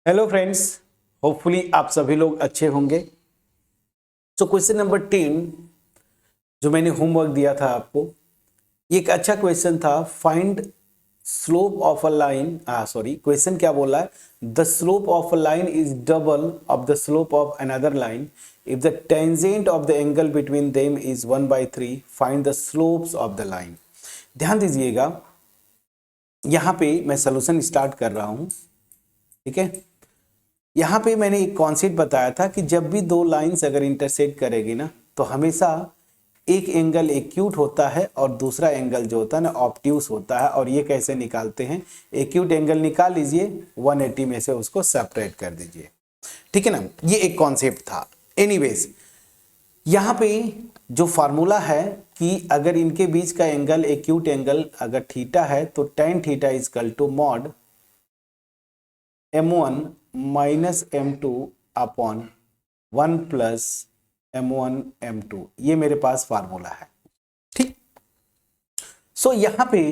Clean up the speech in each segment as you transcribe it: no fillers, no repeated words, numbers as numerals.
Hello friends, hopefully आप सभी लोग अच्छे होंगे। तो क्वेश्चन नंबर 10 जो मैंने होमवर्क दिया था आपको, ये एक अच्छा क्वेश्चन था। Find slope of a line, sorry question क्या बोला है, the slope of a line is double of the slope of another line if the tangent of the angle between them is 1/3, find the slopes of the line. ध्यान दीजिएगा, यहां पे मैं solution start कर रहा हूं। ठीक है, यहाँ पे मैंने एक कॉन्सेप्ट बताया था कि जब भी दो लाइंस अगर इंटरसेक्ट करेगी ना, तो हमेशा एक एंगल एक्यूट होता है और दूसरा एंगल जो होता है ना ऑब्ट्यूस होता है। और ये कैसे निकालते हैं, एक्यूट एंगल निकाल लीजिए, 180 में से उसको सेपरेट कर दीजिए। ठीक है ना, ये एक कॉन्सेप्ट था। एनीवेज, यहाँ पे जो फार्मूला है कि अगर इनके बीच का एंगल एक्यूट एंगल अगर थीटा है तो tan theta is equal to mod m1 minus m2 upon 1 plus m1 m2, ये मेरे पास फार्मूला है। ठीक, सो यहां पे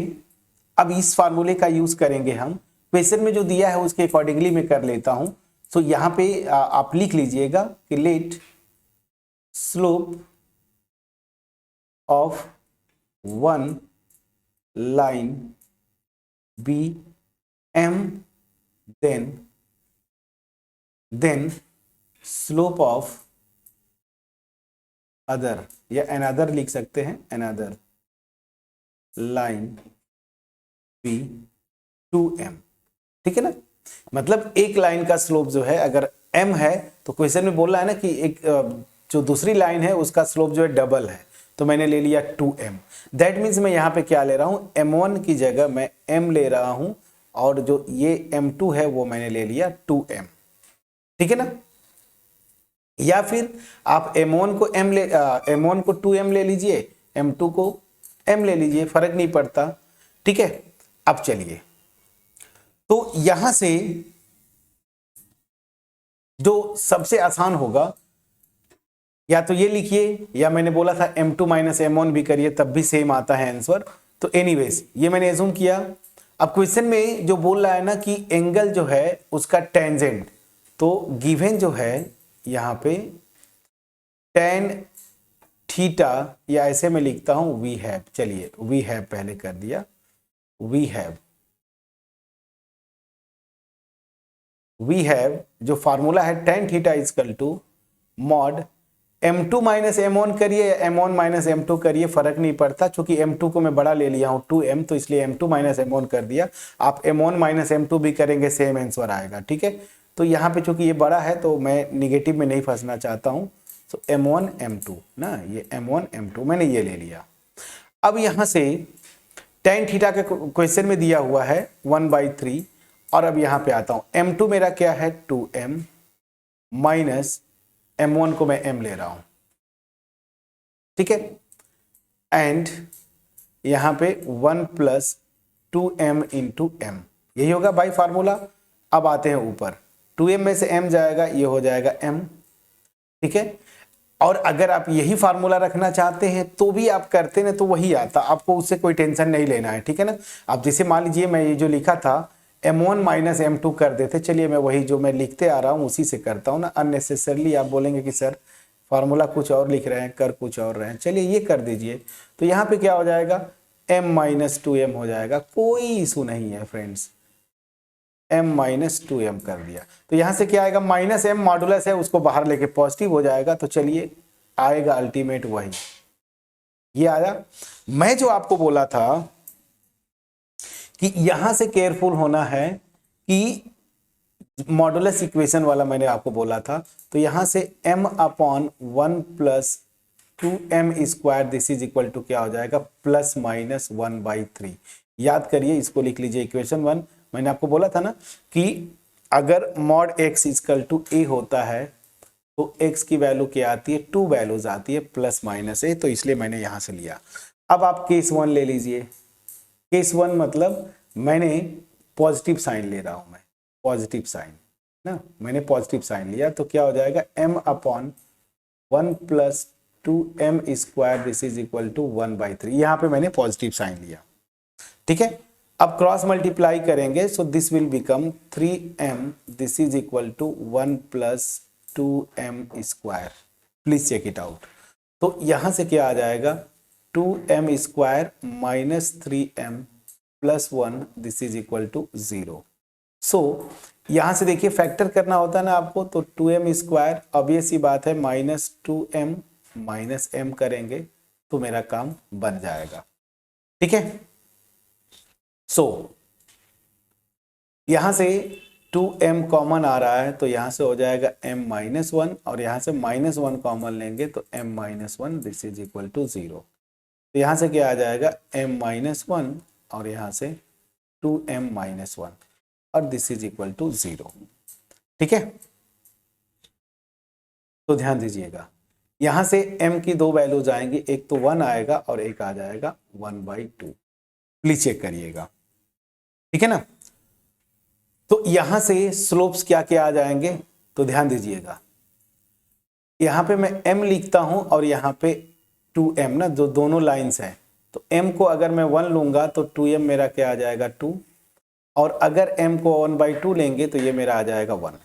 अब इस फार्मूले का यूज करेंगे हम। क्वेश्चन में जो दिया है उसके अकॉर्डिंगली मैं कर लेता हूं। सो यहां पे आप लिख लीजिएगा कि let slope of one line be m, then slope of other, या another लिख सकते हैं, another line b 2m। ठीक है ना, मतलब एक लाइन का स्लोप जो है अगर m है तो क्वेश्चन में बोल रहा है ना कि एक जो दूसरी लाइन है उसका स्लोप जो है डबल है, तो मैंने ले लिया 2m। दैट मीन्स मैं यहाँ पे क्या ले रहा हूँ, m1 की जगह मैं m ले रहा हूँ और जो ये m2 है वो मैंने ले लिया 2m। ठीक है ना, या फिर आप m1 को m1 को 2m ले लीजिए, m2 को m ले लीजिए, फर्क नहीं पड़ता। ठीक है, अब चलिए, तो यहां से जो सबसे आसान होगा या तो ये लिखिए, या मैंने बोला था m2 माइनस m1 भी करिए, तब भी सेम आता है आंसर। तो एनीवेज ये मैंने एज्यूम किया। अब क्वेश्चन में जो बोल रहा है ना कि एंगल जो है उसका टेंजेंट, तो गिवन जो है यहां पे tan थीटा, या ऐसे में लिखता हूं वी हैव, चलिए वी हैव पहले कर दिया, वी हैव जो फार्मूला है tan theta is equal to mod m2 minus m1 करिए या m1 माइनस m2 करिए, फर्क नहीं पड़ता, क्योंकि m2 को मैं बड़ा ले लिया हूं 2m, तो इसलिए m2 माइनस m1 कर दिया। आप m1 माइनस m2 भी करेंगे सेम आंसर आएगा। ठीक है, तो यहाँ पे चूंकि ये बड़ा है तो मैं निगेटिव में नहीं फंसना चाहता हूँ, तो m1 m2 ना, ये m1 m2 मैंने ये ले लिया। अब यहाँ से tan थीटा के क्वेश्चन में दिया हुआ है 1/3, और अब यहाँ पे आता हूँ, m2 मेरा क्या है 2m माइनस m1 को मैं m ले रहा हूं। ठीक है, एंड यहां पे 1 प्लस 2m इंटू m, यही होगा बाई फार्मूला। अब आते हैं ऊपर, 2m में से m जाएगा, ये हो जाएगा m। ठीक है, और अगर आप यही फार्मूला रखना चाहते हैं तो भी आप करते ना, तो वही आता, आपको उससे कोई टेंशन नहीं लेना है। ठीक है ना, आप जैसे मान लीजिए मैं ये जो लिखा था m1 माइनस m2 कर देते, चलिए मैं वही जो मैं लिखते आ रहा हूँ उसी से करता हूँ ना। अननेसेसरली आप बोलेंगे कि सर फार्मूला कुछ और लिख रहे हैं, कर कुछ और रहे हैं, चलिए ये कर दीजिए। तो यहाँ पे क्या हो जाएगा, m माइनस 2m हो जाएगा, कोई इशू नहीं है फ्रेंड्स, m माइनस 2m कर दिया। तो यहाँ से क्या आएगा, माइनस m मॉडुलस है उसको बाहर लेके पॉजिटिव हो जाएगा, तो चलिए आएगा अल्टीमेट वही, ये आया। मैं जो आपको बोला था कि यहां से केयरफुल होना है कि मॉडुलस इक्वेशन वाला मैंने आपको बोला था, तो यहां से m upon 1 plus 2m square this is equal to क्या हो जाएगा, प्लस माइनस 1/3। याद करिए, इसको लिख लीजिए इक्वेशन 1। मैंने आपको बोला था ना कि अगर mod x equal to a होता है तो x की वैल्यू क्या आती है, 2 वैल्यूज आती है प्लस माइनस a, तो इसलिए मैंने यहां से लिया। अब आप केस 1 ले लीजिए। केस 1 मतलब मैंने पॉजिटिव साइन ले रहा हूं, मैं पॉजिटिव साइन ना, मैंने पॉजिटिव साइन लिया, तो क्या हो जाएगा m upon 1 plus 2m square this is equal to 1/3, यहां पे मैंने पॉजिटिव साइन लिया। ठीक है, अब क्रॉस मल्टीप्लाई करेंगे, so this will become 3m, this is equal to 1 plus 2m square. Please check it out. तो यहां से क्या आ जाएगा, 2m square minus 3m plus 1, this is equal to 0। So यहां से देखिए फैक्टर करना होता है ना आपको, तो 2m स्क्वायर, ऑब्वियस सी बात है, माइनस 2m माइनस m करेंगे तो मेरा काम बन जाएगा। ठीक है, सो यहां से 2m कॉमन आ रहा है, तो यहां से हो जाएगा m माइनस 1, और यहां से माइनस 1 कॉमन लेंगे तो m minus 1, this is equal to 0। तो यहां से क्या आ जाएगा, m माइनस 1 और यहां से 2m माइनस 1, और दिस इज इक्वल टू 0। ठीक है, तो ध्यान दीजिएगा, यहां से m की दो वैल्यूज आएंगी, एक तो 1 आएगा और एक आ जाएगा 1/2। प्लीज चेक करिएगा। ठीक है ना, तो यहां से स्लोप्स क्या क्या आ जाएंगे, तो ध्यान दीजिएगा, यहां पे मैं m लिखता हूं और यहां पे 2m ना, जो दोनों लाइंस हैं, तो m को अगर मैं 1 लूंगा तो 2m मेरा क्या आ जाएगा 2, और अगर m को 1/2 लेंगे तो ये मेरा आ जाएगा 1।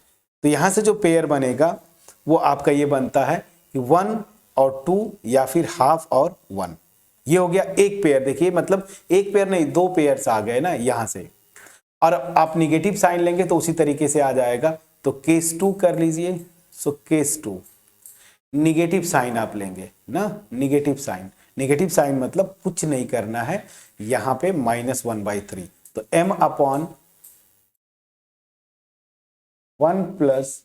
तो यहां से जो पेयर बनेगा वो आपका ये बनता है कि 1 और 2 या फिर हाफ और 1। ये हो गया एक पेयर। देखिए मतलब एक पेयर नहीं, दो पेयर्स आ गए ना यहां से, और आप निगेटिव साइन लेंगे तो उसी तरीके से आ जाएगा। तो केस 2 कर लीजिए। सो केस 2 निगेटिव साइन आप लेंगे ना, निगेटिव साइन मतलब कुछ नहीं करना है, यहां पे -1/3, तो m upon 1 plus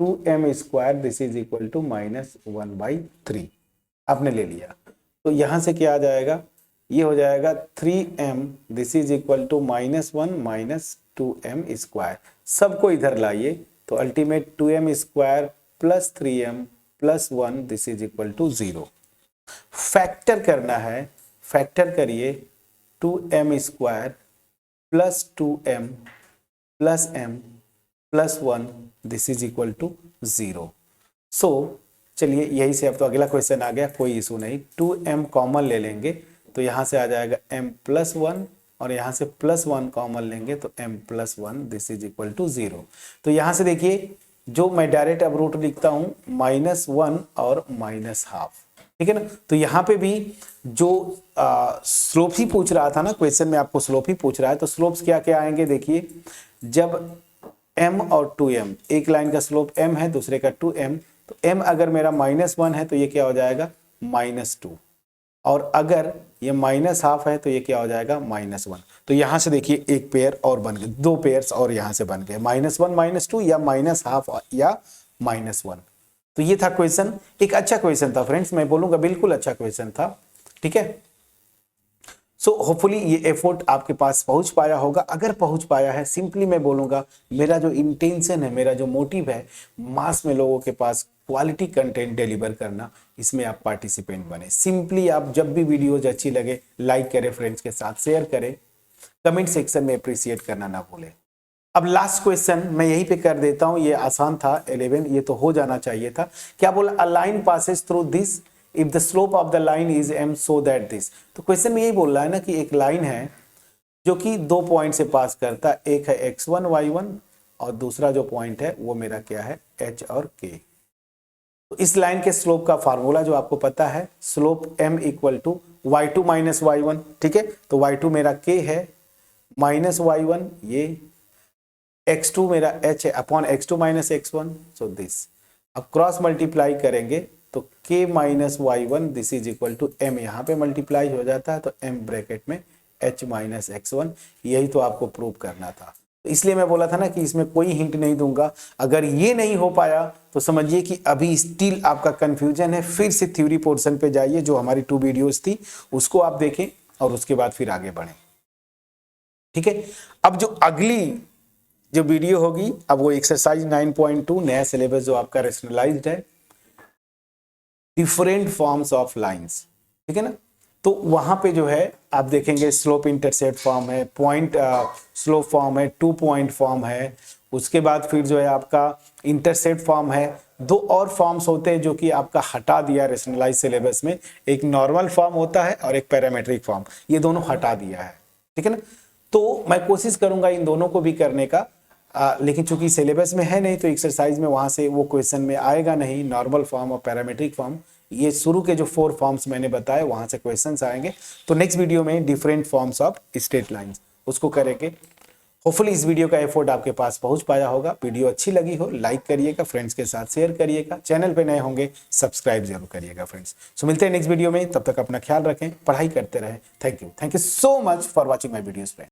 2m square, this is equal to -1/3 आपने ले लिया। तो यहां से क्या आ जाएगा, ये हो जाएगा 3m, this is equal to -1 minus 2m square. सबको इधर लाइए तो ultimate 2m square plus 3m plus 1, this is equal to 0। Factor करना है, फैक्टर करिए, 2m square plus 2m plus m plus 1, this is equal to 0। So चलिए यही से अब तो अगला क्वेश्चन आ गया, कोई इशू नहीं। 2m कॉमन ले लेंगे तो यहां से आ जाएगा m प्लस 1, और यहां से प्लस 1 कॉमन लेंगे तो m plus 1, this is equal to 0। तो यहां से देखिए जो मैं डायरेक्ट अब रूट लिखता हूं -1 और -12। ठीक है ना, तो यहाँ पे भी जो स्लोप ही पूछ रहा था ना, क्वेश्चन में आपको स्लोप ही पूछ रहा है, तो स्लोप्स क्या क्या आएंगे देखिए, जब m और 2m, एक लाइन का स्लोप m है दूसरे का 2m, तो m अगर मेरा -1 है तो ये क्या हो जाएगा -2, और अगर ये -12 है तो ये क्या हो जाएगा -1। तो यहां से देखिए एक पेयर और बन गए, दो पेयर्स और यहां से बन गए, -1 -2 या -12 या -1। तो ये था क्वेश्चन, एक अच्छा क्वेश्चन था फ्रेंड्स, मैं बोलूंगा बिल्कुल अच्छा क्वेश्चन था। ठीक है, सो होपफुली ये एफर्ट आपके पास पहुंच पाया होगा। अगर पहुंच पाया है, सिंपली मैं बोलूंगा मेरा जो इंटेंशन है, मेरा जो मोटिव है, मास में लोगों के पास क्वालिटी कंटेंट डिलीवर करना, इसमें आप पार्टिसिपेंट बने। सिंपली आप जब भी वीडियोज अच्छी लगे लाइक करें, फ्रेंड्स के साथ शेयर करें, कमेंट सेक्शन में अप्रिशिएट करना ना भूलें। अब लास्ट क्वेश्चन मैं यहीं पे कर देता हूं, ये आसान था 11, ये तो हो जाना चाहिए था। क्या बोला, a line passes through this if the slope of the line is m so that this. तो क्वेश्चन में यही बोल रहा है ना कि एक लाइन है जो कि दो पॉइंट से पास करता है, एक है x1 y1 और दूसरा जो पॉइंट है वो मेरा क्या है h और k। तो इस लाइन के स्लोप का फार्मूला जो आपको पता है, slope m equal to y2 minus y1। ठीक है, तो y2 मेरा k है, माइनस y1 ये x2 मेरा h है upon x2 minus x1, so this. अब क्रॉस मल्टीप्लाई करेंगे तो k minus y1, this is equal to m, यहाँ पे मल्टीप्लाई हो जाता है तो m ब्रैकेट में h माइनस x1। यही तो आपको प्रूव करना था, तो इसलिए मैं बोला था ना कि इसमें कोई हिंट नहीं दूंगा। अगर ये नहीं हो पाया तो समझिए कि अभी स्टिल आपका कंफ्यूजन है। फिर से थ्योरी पोर्शन पे जाइए, जो हमारी 2 वीडियोस थी उसको आप देखें और उसके बाद फिर आगे बढ़ें। ठीक है, अब जो अगली जो वीडियो होगी, अब वो एक्सरसाइज 9.2 नया सिलेबस जो आपका रेशनलाइज्ड है, डिफरेंट फॉर्म्स ऑफ लाइंस। ठीक है ना, तो वहां पे जो है आप देखेंगे स्लोप इंटरसेप्ट फॉर्म है, पॉइंट स्लोप फॉर्म है, 2 पॉइंट फॉर्म है, उसके बाद फिर जो है आपका इंटरसेप्ट फॉर्म है। 2 और फॉर्म्स होते हैं जो कि आपका हटा दिया रेशनलाइज सिलेबस में, एक नॉर्मल फॉर्म होता है और एक पैरामेट्रिक फॉर्म, ये दोनों हटा दिया है। ठीक है ना, तो मैं कोशिश करूंगा इन दोनों को भी करने का, लेकिन चूंकि सिलेबस में है नहीं तो एक्सरसाइज में वहां से वो क्वेश्चन में आएगा नहीं। नॉर्मल फॉर्म और पैरामेट्रिक फॉर्म, ये शुरू के जो 4 फॉर्म्स मैंने बताए वहां से क्वेश्चंस आएंगे। तो नेक्स्ट वीडियो में different forms of straight lines उसको करेंगे। होपफुली इस वीडियो का एफर्ट आपके पास पहुंच पाया होगा। वीडियो अच्छी लगी हो लाइक करिएगा, फ्रेंड्स के साथ शेयर करिएगा, चैनल पे नए होंगे सब्सक्राइब जरूर करिएगा फ्रेंड्स। सो मिलते हैं नेक्स्ट वीडियो में, तब तक अपना ख्याल रखें, पढ़ाई करते रहें। Thank you so much for watching my videos friend.